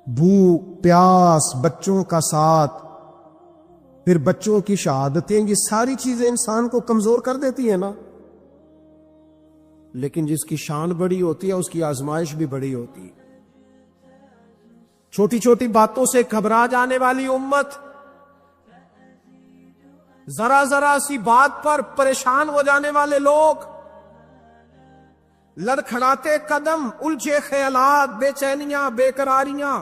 بھوک پیاس، بچوں کا ساتھ، پھر بچوں کی شہادتیں، یہ ساری چیزیں انسان کو کمزور کر دیتی ہیں نا. لیکن جس کی شان بڑی ہوتی ہے اس کی آزمائش بھی بڑی ہوتی ہے. چھوٹی چھوٹی باتوں سے گھبرا جانے والی امت، ذرا ذرا سی بات پر پریشان ہو جانے والے لوگ، لڑکھڑاتے قدم، الجھے خیالات، بے چینیاں، بے قراریاں،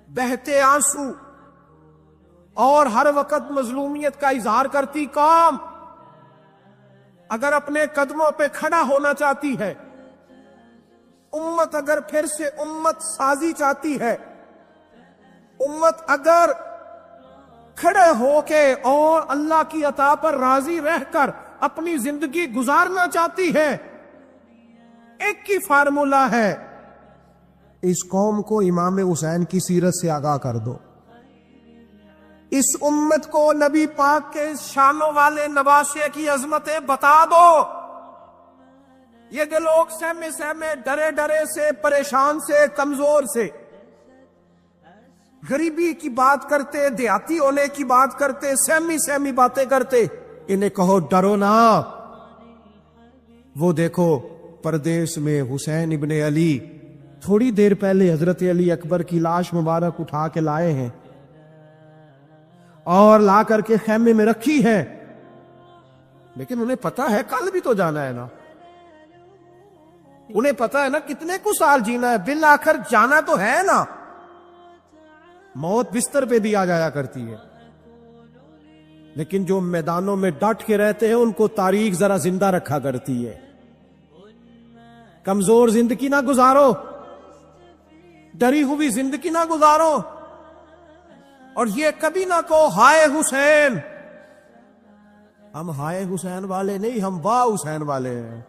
بہتے آنسو، اور ہر وقت مظلومیت کا اظہار کرتی قوم اگر اپنے قدموں پہ کھڑا ہونا چاہتی ہے، امت اگر پھر سے امت سازی چاہتی ہے، امت اگر کھڑے ہو کے اور اللہ کی عطا پر راضی رہ کر اپنی زندگی گزارنا چاہتی ہے، ایک ہی فارمولہ ہے، اس قوم کو امام حسین کی سیرت سے آگاہ کر دو. اس امت کو نبی پاک کے شانوں والے نواسے کی عظمتیں بتا دو. یہ جو لوگ سہمے سہمے، ڈرے ڈرے سے، پریشان سے، کمزور سے، غریبی کی بات کرتے، دیہاتی ہونے کی بات کرتے، سہمی سہمی باتیں کرتے، انہیں کہو ڈرو نا. وہ دیکھو پردیس میں حسین ابن علی تھوڑی دیر پہلے حضرت علی اکبر کی لاش مبارک اٹھا کے لائے ہیں اور لا کر کے خیمے میں رکھی ہے، لیکن انہیں پتا ہے کل بھی تو جانا ہے نا. انہیں پتا ہے نا کتنے کو سال جینا ہے، بالآخر جانا تو ہے نا. موت بستر پہ بھی آ جایا کرتی ہے، لیکن جو میدانوں میں ڈٹ کے رہتے ہیں ان کو تاریخ ذرا زندہ رکھا کرتی ہے. کمزور زندگی نہ گزارو، ڈری ہوئی زندگی نہ گزارو، اور یہ کبھی نہ کہو ہائے حسین. ہم ہائے حسین والے نہیں، ہم واہ حسین والے ہیں.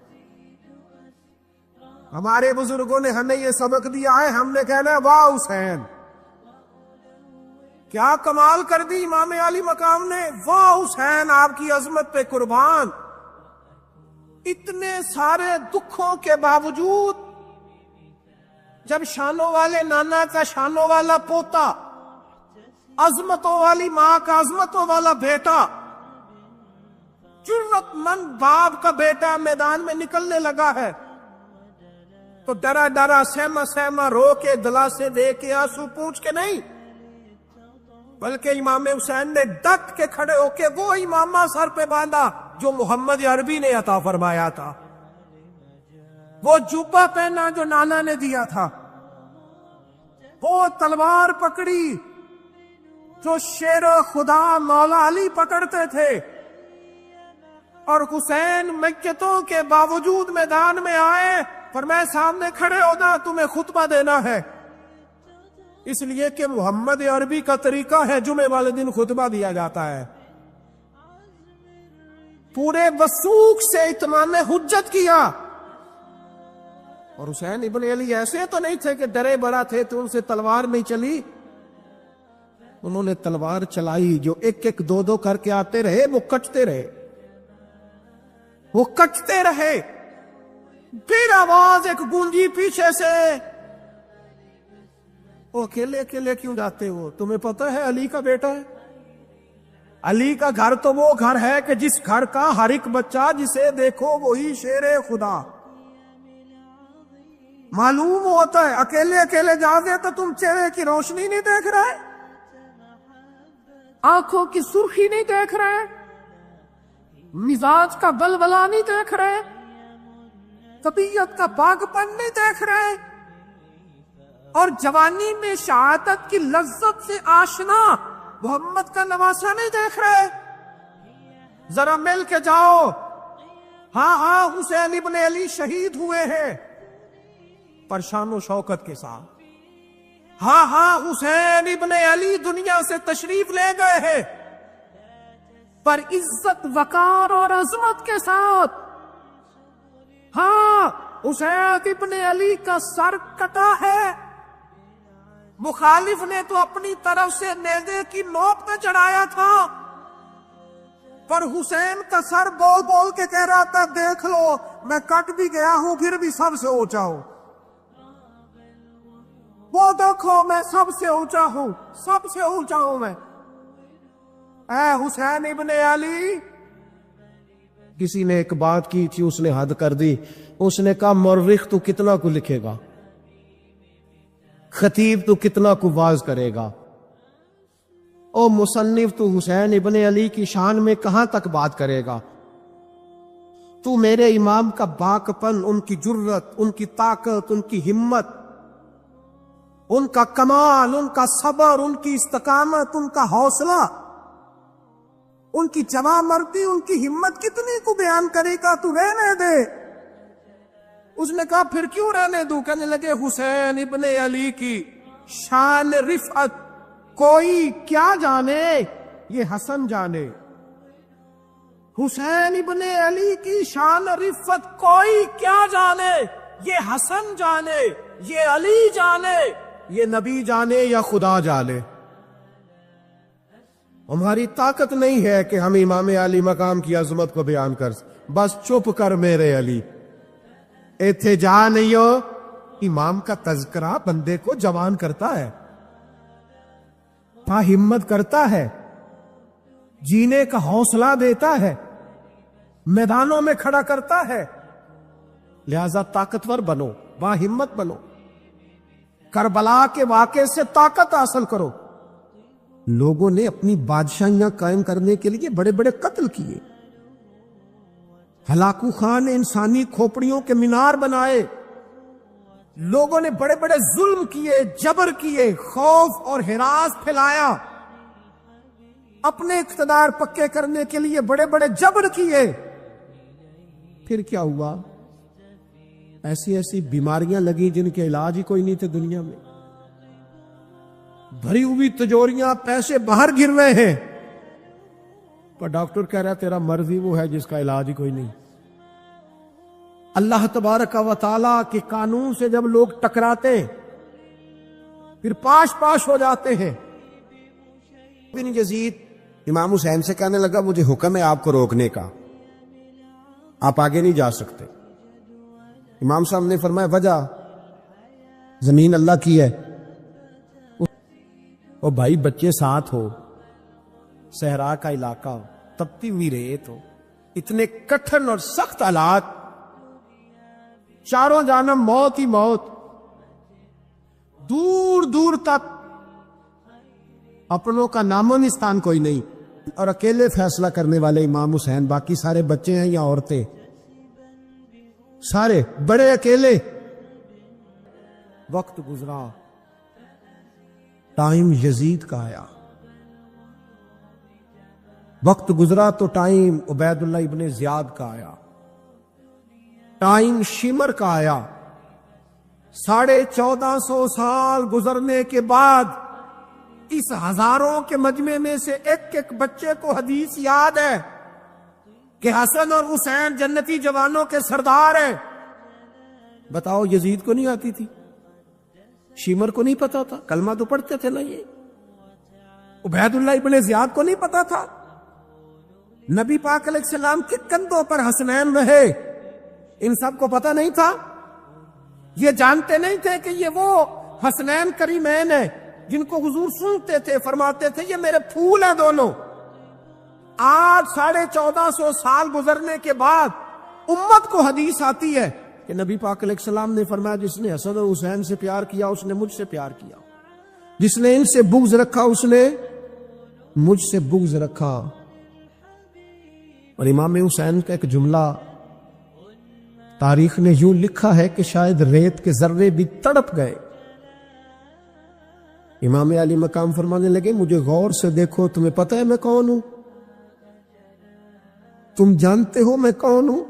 ہمارے بزرگوں نے ہمیں یہ سبق دیا ہے، ہم نے کہنا ہے واہ حسین. کیا کمال کر دی امام علی مقام نے، واہ حسین آپ کی عظمت پہ قربان. اتنے سارے دکھوں کے باوجود جب شانوں والے نانا کا شانوں والا پوتا، عظمتوں والی ماں کا عظمتوں والا بیٹا، جرت مند باپ کا بیٹا میدان میں نکلنے لگا ہے، تو ڈرا ڈرا، سہما سہما، رو کے، دلاسے دے کے، آنسو پوچھ کے نہیں، بلکہ امام حسین نے ڈٹ کے کھڑے ہو کے وہ امامہ سر پہ باندھا جو محمد عربی نے عطا فرمایا تھا، وہ جوبہ پہنا جو نانا نے دیا تھا، وہ تلوار پکڑی جو شیر خدا مولا علی پکڑتے تھے، اور حسین میتوں کے باوجود میدان میں آئے، فرمایا سامنے کھڑے ہونا، تمہیں خطبہ دینا ہے. اس لیے کہ محمد عربی کا طریقہ ہے جمعے والے دن خطبہ دیا جاتا ہے. پورے وثوق سے اتمام حجت کیا. اور حسین ابن علی ایسے تو نہیں تھے کہ ڈرے بڑا تھے تو ان سے تلوار نہیں چلی، انہوں نے تلوار چلائی. جو ایک ایک دو دو کر کے آتے رہے وہ کٹتے رہے، وہ کٹتے رہے. پھر آواز ایک گونجی پیچھے سے، وہ اکیلے اکیلے کیوں جاتے ہو؟ تمہیں پتہ ہے علی کا بیٹا ہے. علی کا گھر تو وہ گھر ہے کہ جس گھر کا ہر ایک بچہ جسے دیکھو وہی شیر خدا. معلوم ہوتا ہے اکیلے اکیلے جاتے تو تم چہرے کی روشنی نہیں دیکھ رہے، آنکھوں کی سرخی نہیں دیکھ رہے، مزاج کا بلبلا نہیں دیکھ رہے، طبیعت کا باغ پن نہیں دیکھ رہے، اور جوانی میں شہادت کی لذت سے آشنا محمد کا نواسا نہیں دیکھ رہے. ذرا مل کے جاؤ. ہاں ہاں حسین ابن علی شہید ہوئے ہیں پر شان و شوکت کے ساتھ. ہاں ہاں حسین ابن علی دنیا سے تشریف لے گئے ہیں پر عزت، وقار اور عظمت کے ساتھ. ہاں حسین ابن علی کا سر کٹا ہے، مخالف نے تو اپنی طرف سے نیزے کی نوک پہ چڑھایا تھا، پر حسین کا سر بول بول کے کہہ رہا تھا دیکھ لو میں کٹ بھی گیا ہوں پھر بھی سب سے اونچا ہوں. وہ دیکھو میں سب سے اونچا ہوں، سب سے اونچا ہوں میں، اے حسین ابن علی۔ کسی نے ایک بات کی تھی، اس نے حد کر دی، اس نے کہا مورخ تو کتنا کو لکھے گا، خطیب تو کتنا کو واعظ کرے گا، او مصنف تو حسین ابن علی کی شان میں کہاں تک بات کرے گا؟ تو میرے امام کا باکپن، ان کی جرت، ان کی طاقت، ان کی ہمت، ان کا کمال، ان کا صبر، ان کی استقامت، ان کا حوصلہ، ان کی جواں مردی، ان کی ہمت کتنی کو بیان کرے گا؟ تو رہنے دے۔ اس نے کہا پھر کیوں رہنے دوں؟ کہنے لگے حسین ابن علی کی شان رفعت کوئی کیا جانے، یہ حسن جانے۔ حسین ابن علی کی شان رفعت کوئی کیا جانے، یہ حسن جانے، یہ علی جانے، یہ نبی جانے یا خدا جانے۔ ہماری طاقت نہیں ہے کہ ہم امام علی مقام کی عظمت کو بیان کر، بس چپ کر میرے علی، ایتھے جا نہیں ہو۔ امام کا تذکرہ بندے کو جوان کرتا ہے، ہمت کرتا ہے، جینے کا حوصلہ دیتا ہے، میدانوں میں کھڑا کرتا ہے۔ لہذا طاقتور بنو، با ہمت بنو، کربلا کے واقعے سے طاقت حاصل کرو۔ لوگوں نے اپنی بادشاہیاں قائم کرنے کے لیے بڑے بڑے قتل کیے، ہلاکو خان نے انسانی کھوپڑیوں کے مینار بنائے، لوگوں نے بڑے بڑے ظلم کیے، جبر کیے، خوف اور ہراس پھیلایا، اپنے اقتدار پکے کرنے کے لیے بڑے بڑے جبر کیے۔ پھر کیا ہوا؟ ایسی ایسی بیماریاں لگی جن کے علاج ہی کوئی نہیں تھے دنیا میں، بھری ہوئی تجوریاں، پیسے باہر گر رہے ہیں، پر ڈاکٹر کہہ رہا ہے تیرا مرض ہی وہ ہے جس کا علاج ہی کوئی نہیں۔ اللہ تبارک و تعالیٰ کے قانون سے جب لوگ ٹکراتے پھر پاش پاش ہو جاتے ہیں۔ بن یزید امام حسین سے کہنے لگا مجھے حکم ہے آپ کو روکنے کا، آپ آگے نہیں جا سکتے۔ امام صاحب نے فرمایا وجہ؟ زمین اللہ کی ہے۔ او بھائی بچے ساتھ ہو، صحرا کا علاقہ ہو، تپتی ہوئی ریت ہو، اتنے کٹھن اور سخت حالات، چاروں جانب موت ہی موت، دور دور تک اپنوں کا نام و نشان کوئی نہیں، اور اکیلے فیصلہ کرنے والے امام حسین، باقی سارے بچے ہیں یا عورتیں، سارے بڑے اکیلے۔ وقت گزرا، ٹائم یزید کا آیا، وقت گزرا تو ٹائم عبید اللہ ابن زیاد کا آیا، ٹائم شمر کا آیا۔ 1450 سال گزرنے کے بعد اس ہزاروں کے مجمع میں سے ایک ایک بچے کو حدیث یاد ہے کہ حسن اور حسین جنتی جوانوں کے سردار ہیں۔ بتاؤ یزید کو نہیں آتی تھی؟ شیمر کو نہیں پتا تھا؟ کلمہ تو پڑھتے تھے نا یہ؟ عبید اللہ ابن زیاد کو نہیں پتا تھا؟ نبی پاک علیہ السلام کے کندھوں پر حسنین رہے، ان سب کو پتا نہیں تھا؟ یہ جانتے نہیں تھے کہ یہ وہ حسنین کریمین ہیں جن کو حضور سنتے تھے، فرماتے تھے یہ میرے پھول ہیں دونوں؟ آج 1450 سال گزرنے کے بعد امت کو حدیث آتی ہے کہ نبی پاک علیہ السلام نے فرمایا جس نے حسن اور حسین سے پیار کیا اس نے مجھ سے پیار کیا، جس نے ان سے بغض رکھا اس نے مجھ سے بغض رکھا۔ اور امام حسین کا ایک جملہ تاریخ نے یوں لکھا ہے کہ شاید ریت کے ذرے بھی تڑپ گئے۔ امام علی مقام فرمانے لگے مجھے غور سے دیکھو، تمہیں پتہ ہے میں کون ہوں؟ تم جانتے ہو میں کون ہوں؟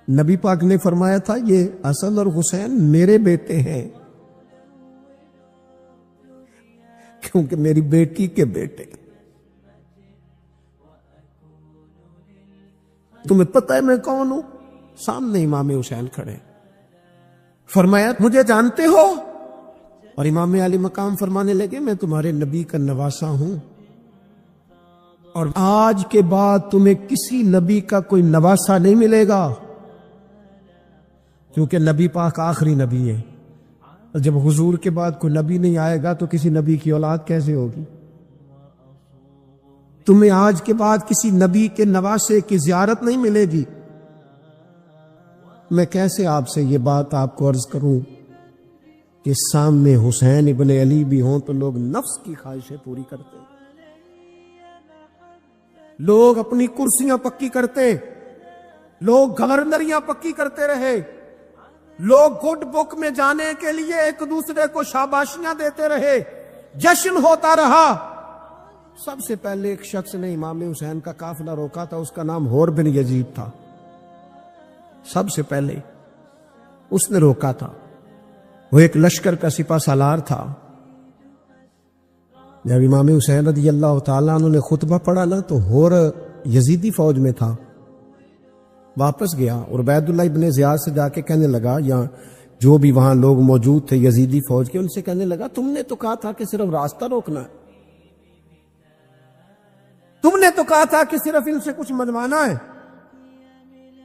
نبی پاک نے فرمایا تھا یہ حسن اور حسین میرے بیٹے ہیں، کیونکہ میری بیٹی کے بیٹے۔ تمہیں پتہ ہے میں کون ہوں؟ سامنے امام حسین کھڑے، فرمایا مجھے جانتے ہو؟ اور امام علی مقام فرمانے لگے میں تمہارے نبی کا نواسا ہوں، اور آج کے بعد تمہیں کسی نبی کا کوئی نواسا نہیں ملے گا، کیونکہ نبی پاک آخری نبی ہے۔ جب حضور کے بعد کوئی نبی نہیں آئے گا تو کسی نبی کی اولاد کیسے ہوگی؟ تمہیں آج کے بعد کسی نبی کے نواسے کی زیارت نہیں ملے گی۔ میں کیسے آپ سے یہ بات آپ کو عرض کروں کہ سامنے حسین ابن علی بھی ہوں تو لوگ نفس کی خواہشیں پوری کرتے، لوگ اپنی کرسیاں پکی کرتے، لوگ گورنریاں پکی کرتے رہے، لوگ گڈ بک میں جانے کے لیے ایک دوسرے کو شاباشیاں دیتے رہے، جشن ہوتا رہا۔ سب سے پہلے ایک شخص نے امام حسین کا قافلہ روکا تھا، اس کا نام حور بن یزید تھا۔ سب سے پہلے اس نے روکا تھا، وہ ایک لشکر کا سپہ سالار تھا۔ جب امام حسین رضی اللہ تعالیٰ عنہ نے خطبہ پڑھا نا تو حور یزیدی فوج میں تھا، واپس گیا اور عبید اللہ ابن زیاد سے جا کے کہنے لگا، یا جو بھی وہاں لوگ موجود تھے یزیدی فوج کے، ان سے کہنے لگا تم نے تو کہا تھا کہ صرف راستہ روکنا ہے، تم نے تو کہا تھا کہ صرف ان سے کچھ منوانا ہے،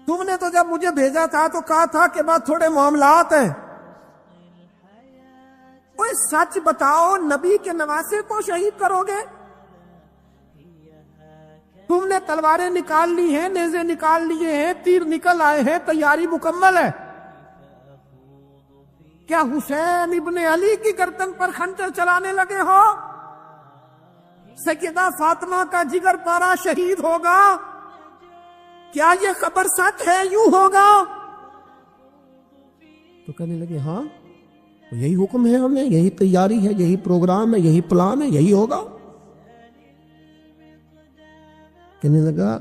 تم نے تو جب مجھے بھیجا تھا تو کہا تھا کہ بعد تھوڑے معاملات ہیں، کوئی سچ بتاؤ، نبی کے نواسے کو شہید کرو گے؟ تم نے تلواریں نکال لی ہیں، نیزے نکال لیے ہیں، تیر نکل آئے ہیں، تیاری مکمل ہے، کیا حسین ابن علی کی گردن پر خنجر چلانے لگے ہو؟ سیدہ فاطمہ کا جگر پارا شہید ہوگا، کیا یہ خبر سچ ہے؟ یوں ہوگا؟ تو کہنے لگے ہاں یہی حکم ہے، ہمیں یہی تیاری ہے، یہی پروگرام ہے، یہی پلان ہے، یہی ہوگا۔ کہنے لگا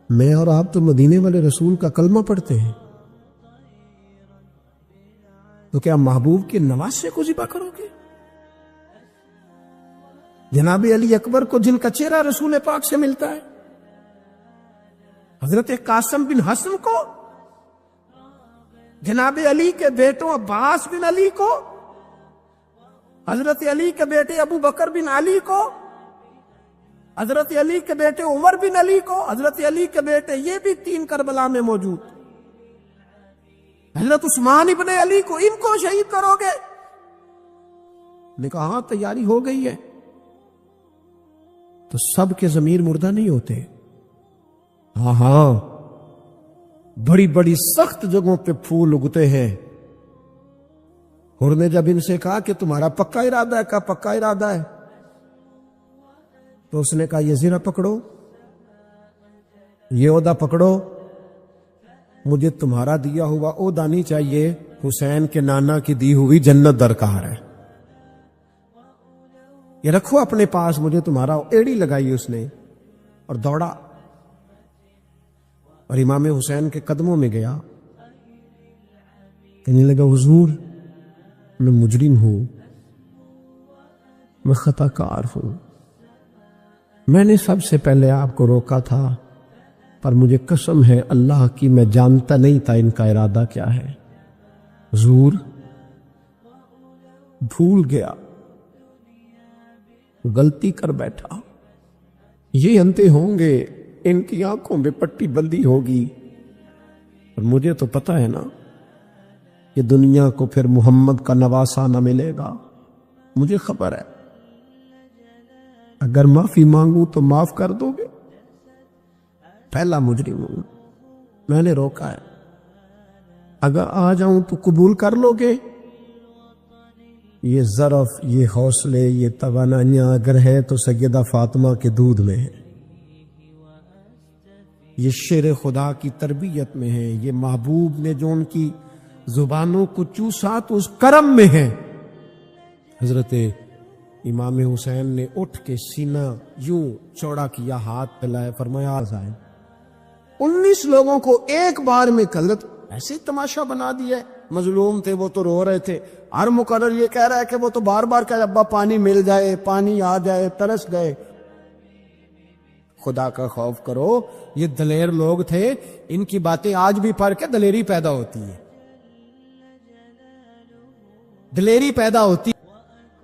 میں اور آپ تو مدینے والے رسول کا کلمہ پڑھتے ہیں، تو کیا محبوب کے نواسے کو ذبح کرو گے؟ جناب علی اکبر کو جن کا چہرہ رسول پاک سے ملتا ہے، حضرت قاسم بن حسن کو، جناب علی کے بیٹوں عباس بن علی کو، حضرت علی کے بیٹے ابو بکر بن علی کو، حضرت علی کے بیٹے عمر بن علی کو، حضرت علی کے بیٹے یہ بھی 3 کربلا میں موجود، حضرت عثمان ابن علی کو، ان کو شہید کرو گے؟ نے کہا ہاں تیاری ہو گئی ہے۔ تو سب کے ضمیر مردہ نہیں ہوتے، ہاں بڑی بڑی سخت جگہوں پہ پھول اگتے ہیں۔ اور نے جب ان سے کہا کہ تمہارا پکا ارادہ ہے، کہا پکا ارادہ ہے، تو اس نے کہا یہ زرہ پکڑو، یہ عہدہ پکڑو، مجھے تمہارا دیا ہوا عہدہ نہیں چاہیے، حسین کے نانا کی دی ہوئی جنت درکار ہے، یہ رکھو اپنے پاس، مجھے تمہارا۔ ایڑی لگائی اس نے اور دوڑا اور امام حسین کے قدموں میں گیا، کہنے لگا حضور میں مجرم ہوں، میں خطا کار ہوں، میں نے سب سے پہلے آپ کو روکا تھا، پر مجھے قسم ہے اللہ کی میں جانتا نہیں تھا ان کا ارادہ کیا ہے، حضور بھول گیا، غلطی کر بیٹھا، یہ انتے ہوں گے، ان کی آنکھوں میں پٹی بندی ہوگی، اور مجھے تو پتہ ہے نا کہ دنیا کو پھر محمد کا نواسہ نہ ملے گا، مجھے خبر ہے، اگر معافی مانگوں تو معاف کر دو گے، پہلا مجرم ہوں، میں نے روکا ہے، اگر آ جاؤں تو قبول کر لو گے؟ یہ ظرف، یہ حوصلے، یہ توانائیاں اگر ہے تو سیدہ فاطمہ کے دودھ میں ہے، یہ شیر خدا کی تربیت میں ہے، یہ محبوب نے جو ان کی زبانوں کو چوسا تو اس کرم میں ہے۔ حضرت امام حسین نے اٹھ کے سینہ یوں چوڑا کیا، ہاتھ پھیلائے، فرمایا آزائیں 19 لوگوں کو ایک بار میں حضرت ایسے تماشا بنا دیا، مظلوم تھے وہ تو رو رہے تھے، ہر مقرر یہ کہہ رہا ہے کہ وہ تو بار بار کہ ابا پانی مل جائے، پانی آ جائے، ترس گئے۔ خدا کا خوف کرو، یہ دلیر لوگ تھے، ان کی باتیں آج بھی پڑھ کے دلیری پیدا ہوتی ہے، دلیری پیدا ہوتی